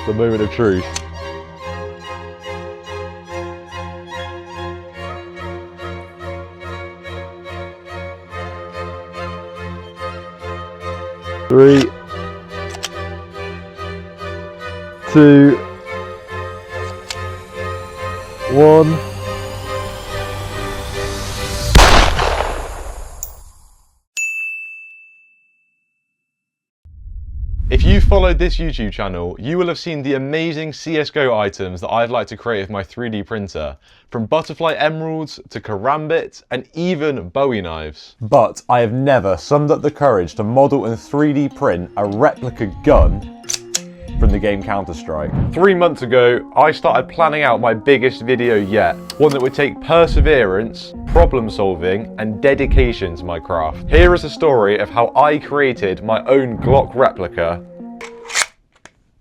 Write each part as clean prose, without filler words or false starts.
the moment of truth. Three, two, one. If you followed this YouTube channel, you will have seen the amazing CSGO items that I'd like to create with my 3D printer, from butterfly emeralds to karambit and even Bowie knives. But I have never summed up the courage to model and 3D print a replica gun from the game Counter-Strike. 3 months ago, I started planning out my biggest video yet, one that would take perseverance, problem solving, and dedication to my craft. Here is a story of how I created my own Glock replica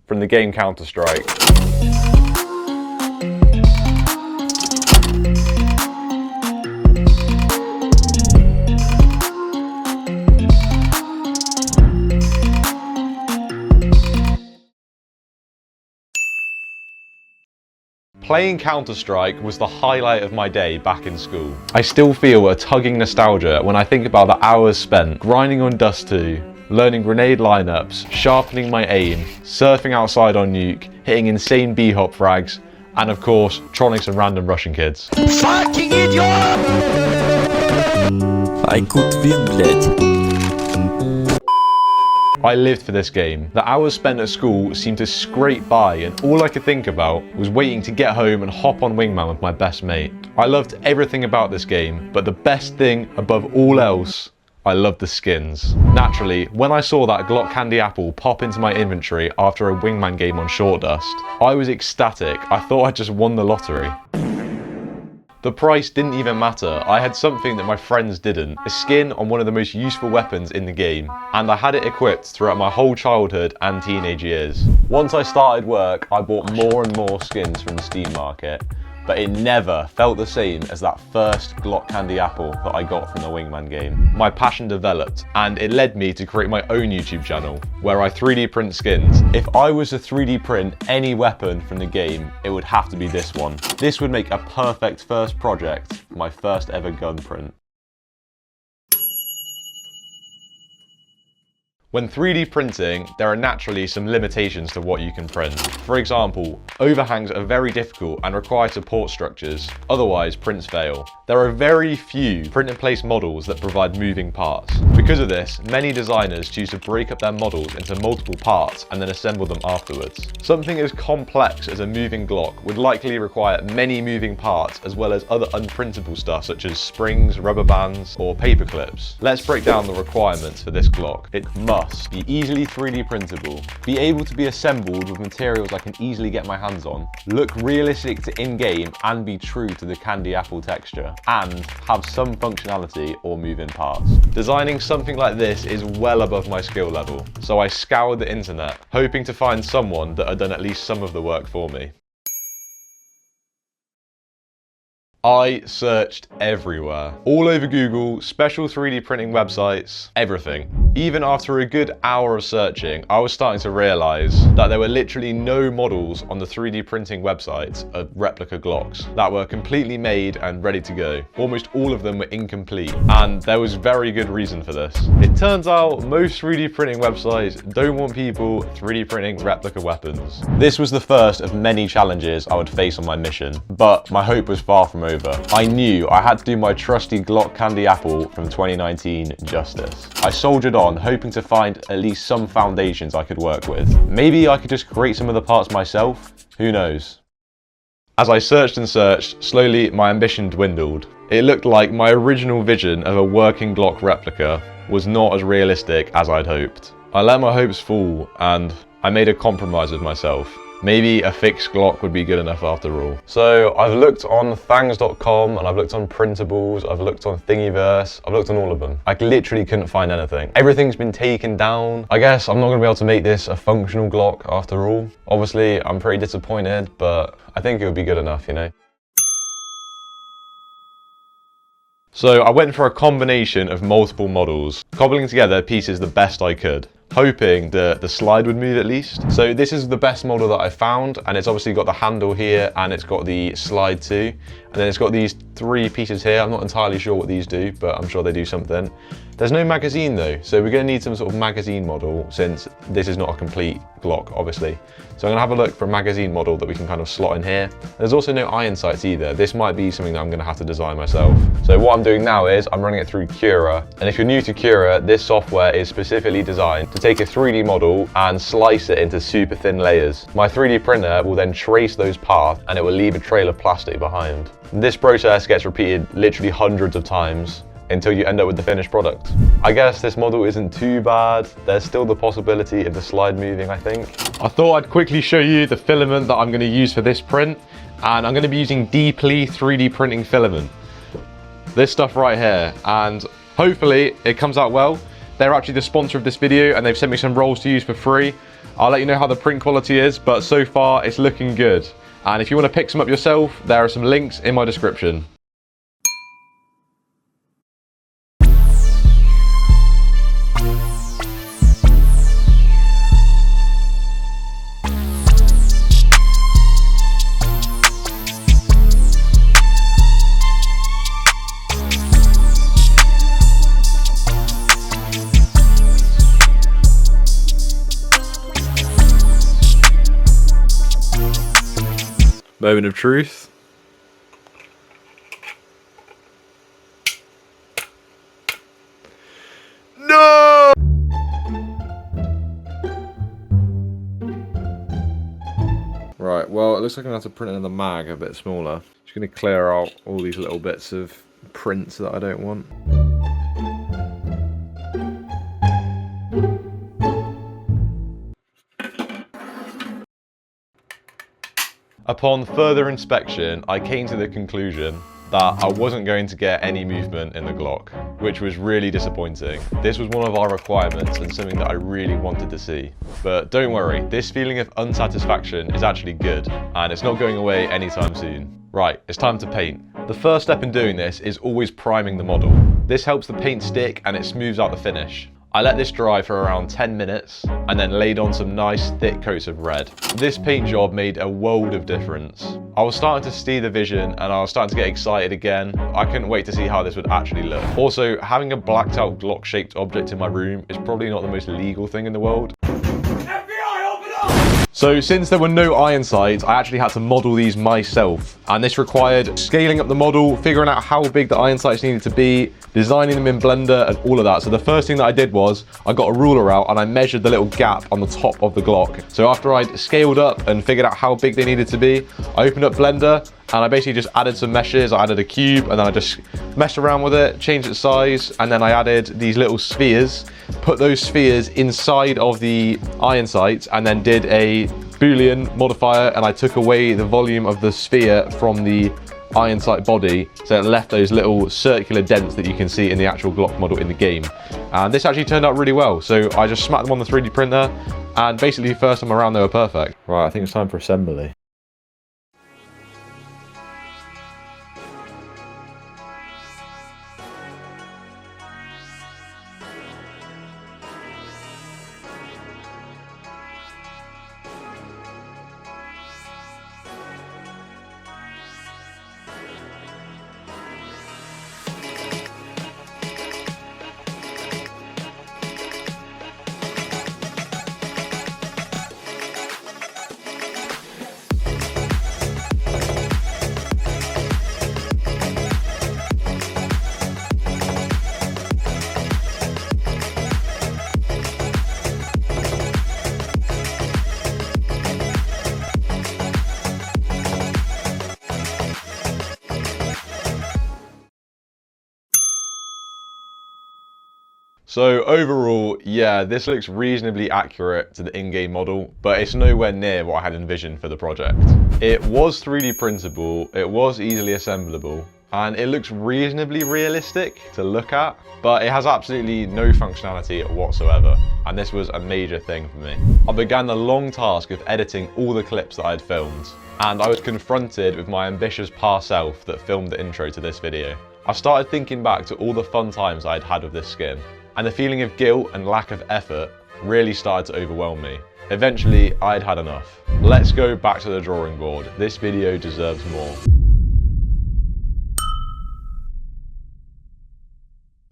from the game Counter-Strike. Playing Counter-Strike was the highlight of my day back in school. I still feel a tugging nostalgia when I think about the hours spent grinding on Dust 2, learning grenade lineups, sharpening my aim, surfing outside on Nuke, hitting insane B-hop frags, and of course, trolling some random Russian kids. Fucking idiot! I could win, блядь. I lived for this game. The hours spent at school seemed to scrape by, and all I could think about was waiting to get home and hop on Wingman with my best mate. I loved everything about this game, but the best thing above all else, I loved the skins. Naturally, when I saw that Glock Candy Apple pop into my inventory after a Wingman game on Short Dust, I was ecstatic. I thought I'd just won the lottery. The price didn't even matter. I had something that my friends didn't. A skin on one of the most useful weapons in the game. And I had it equipped throughout my whole childhood and teenage years. Once I started work, I bought more and more skins from the Steam market. But it never felt the same as that first Glock Candy Apple that I got from the Wingman game. My passion developed, and it led me to create my own YouTube channel, where I 3D print skins. If I was to 3D print any weapon from the game, it would have to be this one. This would make a perfect first project for my first ever gun print. When 3D printing, there are naturally some limitations to what you can print. For example, overhangs are very difficult and require support structures, otherwise prints fail. There are very few print-in-place models that provide moving parts. Because of this, many designers choose to break up their models into multiple parts and then assemble them afterwards. Something as complex as a moving Glock would likely require many moving parts, as well as other unprintable stuff such as springs, rubber bands, or paper clips. Let's break down the requirements for this Glock. It must be easily 3D printable, be able to be assembled with materials I can easily get my hands on, look realistic to in-game and be true to the candy apple texture, and have some functionality or moving parts. Designing something like this is well above my skill level, so I scoured the internet, hoping to find someone that had done at least some of the work for me. I searched everywhere. All over Google, special 3D printing websites, everything. Even after a good hour of searching, I was starting to realise that there were literally no models on the 3D printing websites of replica Glocks that were completely made and ready to go. Almost all of them were incomplete, and there was very good reason for this. It turns out most 3D printing websites don't want people 3D printing replica weapons. This was the first of many challenges I would face on my mission, but my hope was far from over. I knew I had to do my trusty Glock Candy Apple from 2019 justice. I soldiered on, hoping to find at least some foundations I could work with. Maybe I could just create some of the parts myself? Who knows? As I searched and searched, slowly my ambition dwindled. It looked like my original vision of a working Glock replica was not as realistic as I'd hoped. I let my hopes fall, and I made a compromise with myself. Maybe a fixed Glock would be good enough after all. So I've looked on thangs.com, and I've looked on printables, I've looked on Thingiverse, I've looked on all of them. I literally couldn't find anything. Everything's been taken down. I guess I'm not gonna be able to make this a functional Glock after all. Obviously, I'm pretty disappointed, but I think it would be good enough, you know? So I went for a combination of multiple models, cobbling together pieces the best I could. hoping the slide would move at least. So this is the best model that I found, and it's obviously got the handle here and it's got the slide too. And then it's got these 3 pieces here. I'm not entirely sure what these do, but I'm sure they do something. There's no magazine though, so we're gonna need some sort of magazine model since this is not a complete Glock, obviously. So I'm gonna have a look for a magazine model that we can kind of slot in here. There's also no iron sights either. This might be something that I'm gonna have to design myself. So what I'm doing now is I'm running it through Cura. And if you're new to Cura, this software is specifically designed to take a 3D model and slice it into super thin layers. My 3D printer will then trace those paths and it will leave a trail of plastic behind. This process gets repeated literally hundreds of times until you end up with the finished product. I guess this model isn't too bad. There's still the possibility of the slide moving, I think. I thought I'd quickly show you the filament that I'm gonna use for this print, and I'm gonna be using DEEPLEE 3D printing filament. This stuff right here, and hopefully it comes out well. They're actually the sponsor of this video and they've sent me some rolls to use for free. I'll let you know how the print quality is, but so far it's looking good. And if you wanna pick some up yourself, there are some links in my description. Moment of truth. No! Right, well, it looks like I'm gonna have to print another mag a bit smaller. Just gonna clear out all these little bits of prints that I don't want. Upon further inspection, I came to the conclusion that I wasn't going to get any movement in the Glock, which was really disappointing. This was one of our requirements and something that I really wanted to see. But don't worry, this feeling of unsatisfaction is actually good, and it's not going away anytime soon. Right, it's time to paint. The first step in doing this is always priming the model. This helps the paint stick and it smooths out the finish. I let this dry for around 10 minutes and then laid on some nice thick coats of red. This paint job made a world of difference. I was starting to see the vision and I was starting to get excited again. I couldn't wait to see how this would actually look. Also, having a blacked out Glock shaped object in my room is probably not the most legal thing in the world. So since there were no iron sights, I actually had to model these myself. And this required scaling up the model, figuring out how big the iron sights needed to be, designing them in Blender and all of that. So the first thing that I did was I got a ruler out and I measured the little gap on the top of the Glock. So after I'd scaled up and figured out how big they needed to be, I opened up Blender and I basically just added some meshes. I added a cube and then I just messed around with it, changed its size, and then I added these little spheres, put those spheres inside of the iron sights and then did a Boolean modifier, and I took away the volume of the sphere from the iron sight body, so it left those little circular dents that you can see in the actual Glock model in the game. And this actually turned out really well, so I just smacked them on the 3D printer and basically first time around they were perfect. Right, I think it's time for assembly. So overall, yeah, this looks reasonably accurate to the in-game model, but it's nowhere near what I had envisioned for the project. It was 3D printable, it was easily assemblable, and it looks reasonably realistic to look at, but it has absolutely no functionality whatsoever. And this was a major thing for me. I began the long task of editing all the clips that I had filmed, and I was confronted with my ambitious past self that filmed the intro to this video. I started thinking back to all the fun times I'd had with this skin, and the feeling of guilt and lack of effort really started to overwhelm me. Eventually, I'd had enough. Let's go back to the drawing board. This video deserves more.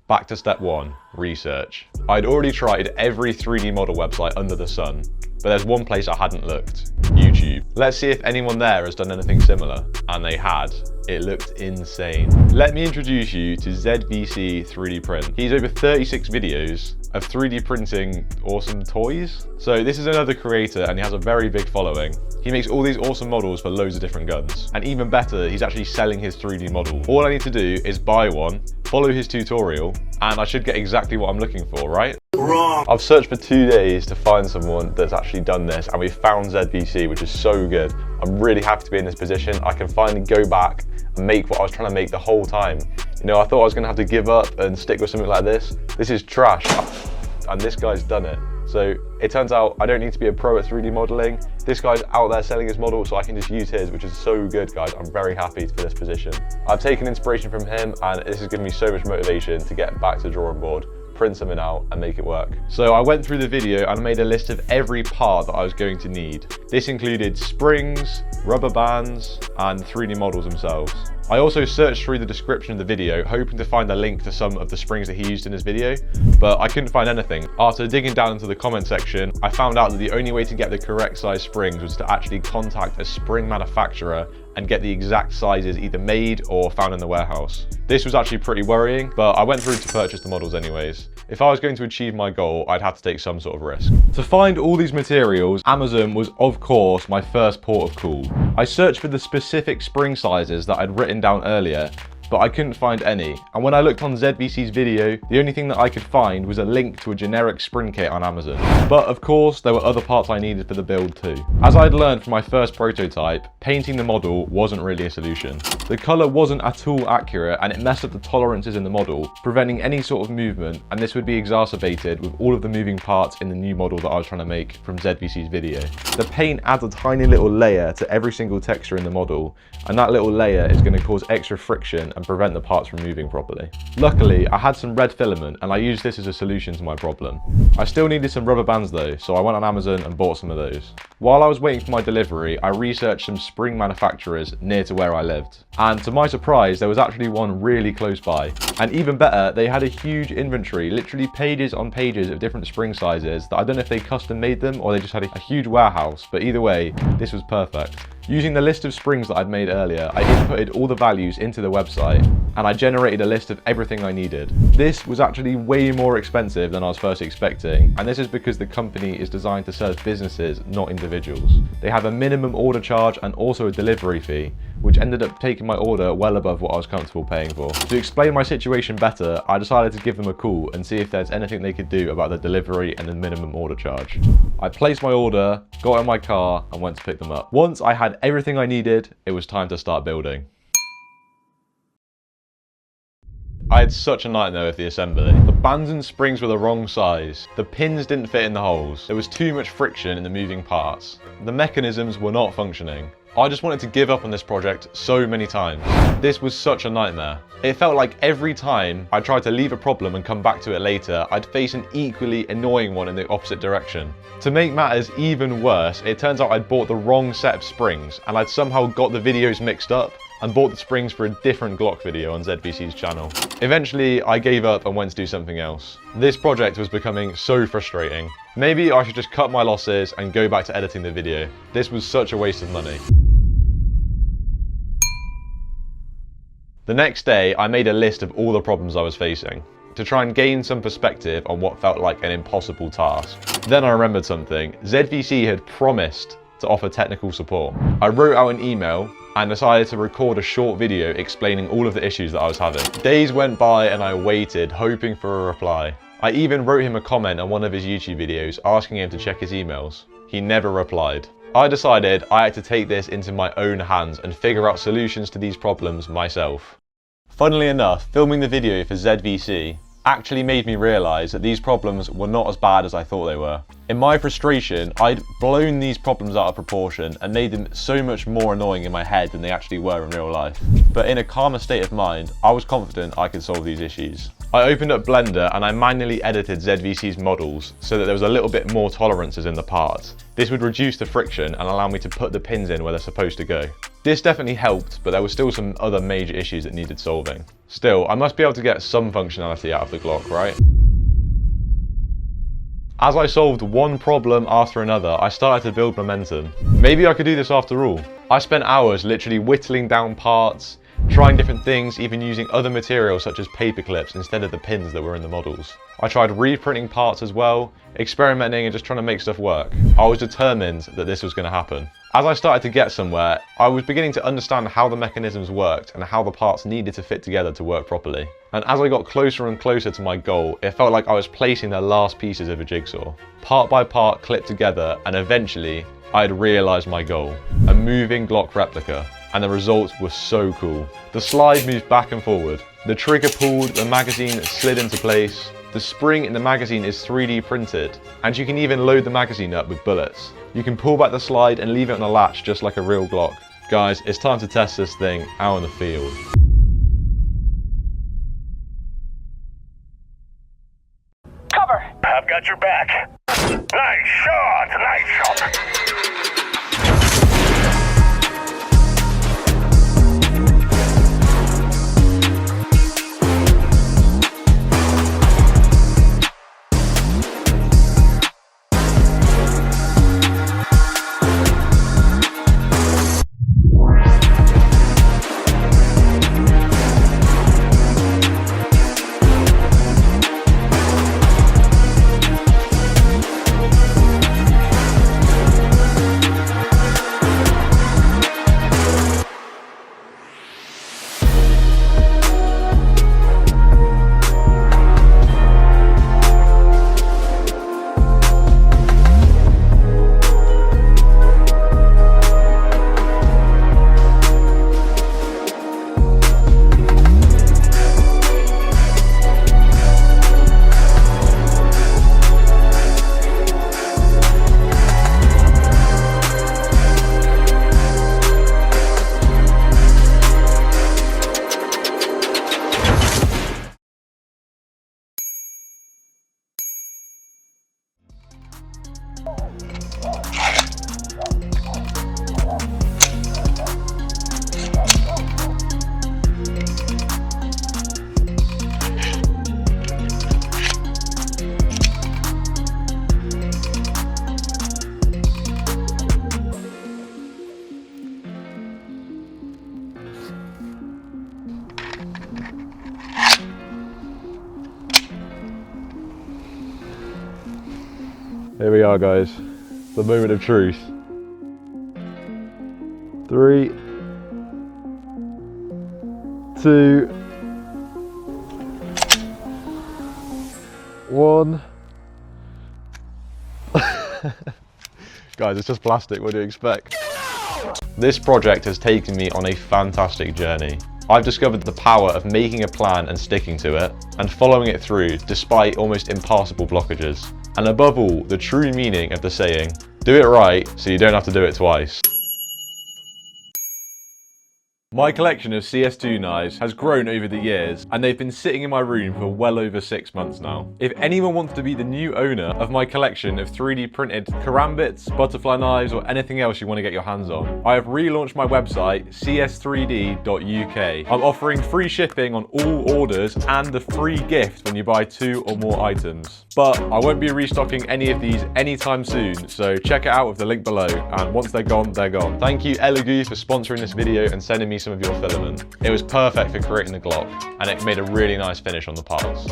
Back to step 1, research. I'd already tried every 3D model website under the sun, but there's one place I hadn't looked: YouTube. Let's see if anyone there has done anything similar. And they had. It looked insane. Let me introduce you to ZVC 3D Print. He's over 36 videos of 3D printing awesome toys. So this is another creator and he has a very big following. He makes all these awesome models for loads of different guns. And even better, he's actually selling his 3D model. All I need to do is buy one, follow his tutorial, and I should get exactly what I'm looking for, right? Wrong. I've searched for 2 days to find someone that's actually done this, and we found ZVC, which is so good. I'm really happy to be in this position. I can finally go back and make what I was trying to make the whole time. You know, I thought I was gonna have to give up and stick with something like this. This is trash, and this guy's done it. So it turns out I don't need to be a pro at 3D modeling. This guy's out there selling his model, so I can just use his, which is so good, guys. I'm very happy for this position. I've taken inspiration from him, and this has given me so much motivation to get back to the drawing board, print something out and make it work. So I went through the video and made a list of every part that I was going to need. This included springs, rubber bands, and 3D models themselves. I also searched through the description of the video, hoping to find a link to some of the springs that he used in his video, but I couldn't find anything. After digging down into the comment section, I found out that the only way to get the correct size springs was to actually contact a spring manufacturer and get the exact sizes either made or found in the warehouse. This was actually pretty worrying, but I went through to purchase the models anyways. If I was going to achieve my goal, I'd have to take some sort of risk. To find all these materials, Amazon was of course my first port of call. I searched for the specific spring sizes that I'd written down earlier, but I couldn't find any. And when I looked on ZVC's video, the only thing that I could find was a link to a generic spring kit on Amazon. But of course, there were other parts I needed for the build too. As I'd learned from my first prototype, painting the model wasn't really a solution. The color wasn't at all accurate and it messed up the tolerances in the model, preventing any sort of movement, and this would be exacerbated with all of the moving parts in the new model that I was trying to make from ZVC's video. The paint adds a tiny little layer to every single texture in the model, and that little layer is going to cause extra friction and prevent the parts from moving properly. Luckily, I had some red filament and I used this as a solution to my problem. I still needed some rubber bands though, so I went on Amazon and bought some of those. While I was waiting for my delivery, I researched some spring manufacturers near to where I lived. And to my surprise, there was actually one really close by. And even better, they had a huge inventory, literally pages on pages of different spring sizes that I don't know if they custom made them or they just had a huge warehouse, but either way, this was perfect. Using the list of springs that I'd made earlier, I inputted all the values into the website and I generated a list of everything I needed. This was actually way more expensive than I was first expecting, and this is because the company is designed to serve businesses, not individuals. They have a minimum order charge and also a delivery fee, which ended up taking my order well above what I was comfortable paying for. To explain my situation better, I decided to give them a call and see if there's anything they could do about the delivery and the minimum order charge. I placed my order, got in my car and went to pick them up. Once I had everything I needed, it was time to start building. I had such a nightmare with the assembly. The bands and springs were the wrong size. The pins didn't fit in the holes. There was too much friction in the moving parts. The mechanisms were not functioning. I just wanted to give up on this project so many times. This was such a nightmare. It felt like every time I tried to leave a problem and come back to it later, I'd face an equally annoying one in the opposite direction. To make matters even worse, it turns out I'd bought the wrong set of springs and I'd somehow got the videos mixed up and bought the springs for a different Glock video on ZVC's channel. Eventually, I gave up and went to do something else. This project was becoming so frustrating. Maybe I should just cut my losses and go back to editing the video. This was such a waste of money. The next day, I made a list of all the problems I was facing to try and gain some perspective on what felt like an impossible task. Then I remembered something. ZVC had promised to offer technical support. I wrote out an email and decided to record a short video explaining all of the issues that I was having. Days went by and I waited, hoping for a reply. I even wrote him a comment on one of his YouTube videos asking him to check his emails. He never replied. I decided I had to take this into my own hands and figure out solutions to these problems myself. Funnily enough, filming the video for ZVC, actually made me realise that these problems were not as bad as I thought they were. In my frustration, I'd blown these problems out of proportion and made them so much more annoying in my head than they actually were in real life. But in a calmer state of mind, I was confident I could solve these issues. I opened up Blender and I manually edited ZVC's models so that there was a little bit more tolerances in the parts. This would reduce the friction and allow me to put the pins in where they're supposed to go. This definitely helped, but there were still some other major issues that needed solving. Still, I must be able to get some functionality out of the Glock, right? As I solved one problem after another, I started to build momentum. Maybe I could do this after all. I spent hours literally whittling down parts, trying different things, even using other materials such as paper clips instead of the pins that were in the models. I tried reprinting parts as well, experimenting and just trying to make stuff work. I was determined that this was going to happen. As I started to get somewhere, I was beginning to understand how the mechanisms worked and how the parts needed to fit together to work properly. And as I got closer and closer to my goal, it felt like I was placing the last pieces of a jigsaw. Part by part clipped together, and eventually I had realised my goal. A moving Glock replica. And the results were so cool. The slide moved back and forward. The trigger pulled, the magazine slid into place. The spring in the magazine is 3D printed, and you can even load the magazine up with bullets. You can pull back the slide and leave it on a latch just like a real Glock. Guys, it's time to test this thing out in the field. Cover! I've got your back. Nice shot! Nice shot! Here we are, guys. The moment of truth. 3, 2, 1. Guys, it's just plastic, what do you expect? This project has taken me on a fantastic journey. I've discovered the power of making a plan and sticking to it, and following it through despite almost impassable blockages. And above all, the true meaning of the saying, do it right so you don't have to do it twice. My collection of CS2 knives has grown over the years, and they've been sitting in my room for well over 6 months now. If anyone wants to be the new owner of my collection of 3D printed karambits, butterfly knives, or anything else you want to get your hands on, I have relaunched my website, CS3D.UK. I'm offering free shipping on all orders and a free gift when you buy 2 or more items. But I won't be restocking any of these anytime soon, so check it out with the link below, and once they're gone, they're gone. Thank you Elegoo for sponsoring this video and sending me some of your filament. It was perfect for creating the Glock, and it made a really nice finish on the parts.